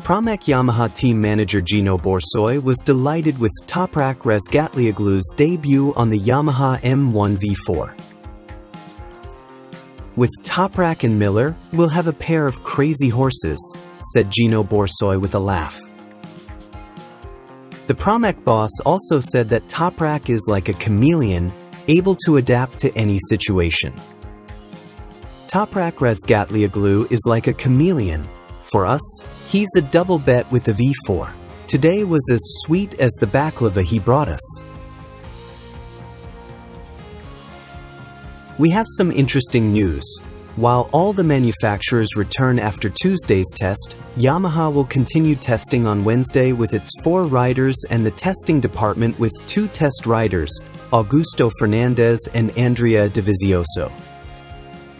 Pramac Yamaha team manager Gino Borsoi was delighted with Toprak Razgatlioglu's debut on the Yamaha M1 V4. "With Toprak and Miller, we'll have a pair of crazy horses," said Gino Borsoi with a laugh. The Pramac boss also said that Toprak is like a chameleon, able to adapt to any situation. "Toprak Razgatlioglu is like a chameleon. For us, he's a double bet with the V4. Today was as sweet as the baklava he brought us." We have some interesting news. While all the manufacturers return after Tuesday's test, Yamaha will continue testing on Wednesday with its 4 riders and the testing department with 2 test riders, Augusto Fernandez and Andrea Dovizioso.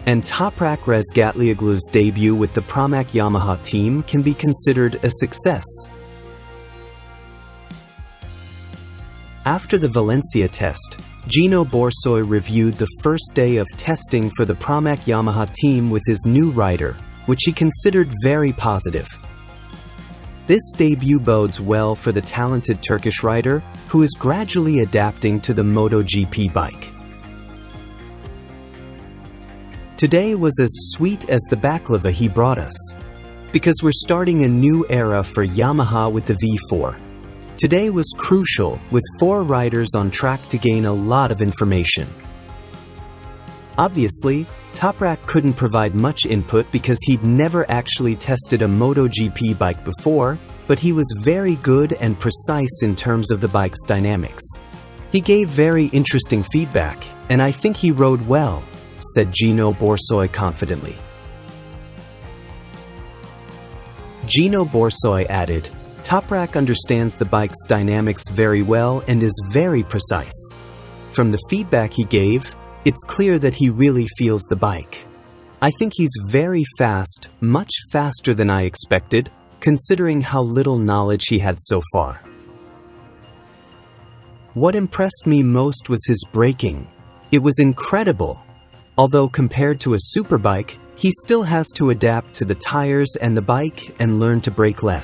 And Toprak Razgatlioglu's debut with the Pramac Yamaha team can be considered a success. After the Valencia test, Gino Borsoi reviewed the first day of testing for the Pramac Yamaha team with his new rider, which he considered very positive. This debut bodes well for the talented Turkish rider, who is gradually adapting to the MotoGP bike. "Today was as sweet as the baklava he brought us. Because we're starting a new era for Yamaha with the V4. Today was crucial, with 4 riders on track to gain a lot of information." Obviously, Toprak couldn't provide much input because he'd never actually tested a MotoGP bike before, but he was very good and precise in terms of the bike's dynamics. "He gave very interesting feedback, and I think he rode well," said Gino Borsoi confidently. Gino Borsoi added, "Toprak understands the bike's dynamics very well and is very precise. From the feedback he gave, it's clear that he really feels the bike. I think he's very fast, much faster than I expected, considering how little knowledge he had so far. What impressed me most was his braking. It was incredible. Although compared to a superbike, he still has to adapt to the tires and the bike and learn to brake less.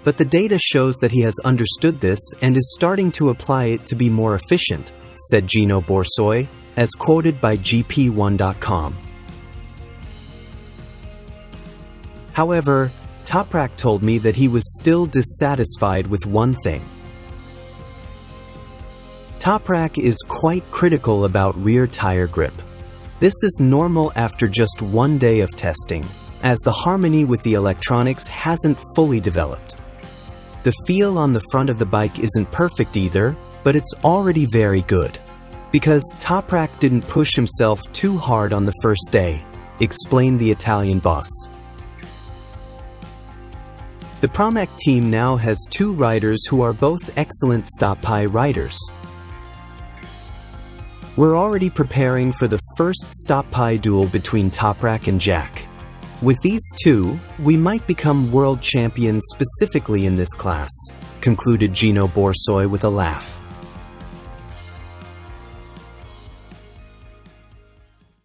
But the data shows that he has understood this and is starting to apply it to be more efficient," said Gino Borsoi, as quoted by GP1.com. However, Toprak told me that he was still dissatisfied with one thing. "Toprak is quite critical about rear tire grip. This is normal after just 1 day of testing, as the harmony with the electronics hasn't fully developed. The feel on the front of the bike isn't perfect either, but it's already very good. Because Toprak didn't push himself too hard on the first day," explained the Italian boss. The Pramac team now has 2 riders who are both excellent stop-pie riders. "We're already preparing for the first stop-pie duel between Toprak and Jack. With these 2, we might become world champions specifically in this class," concluded Gino Borsoi with a laugh.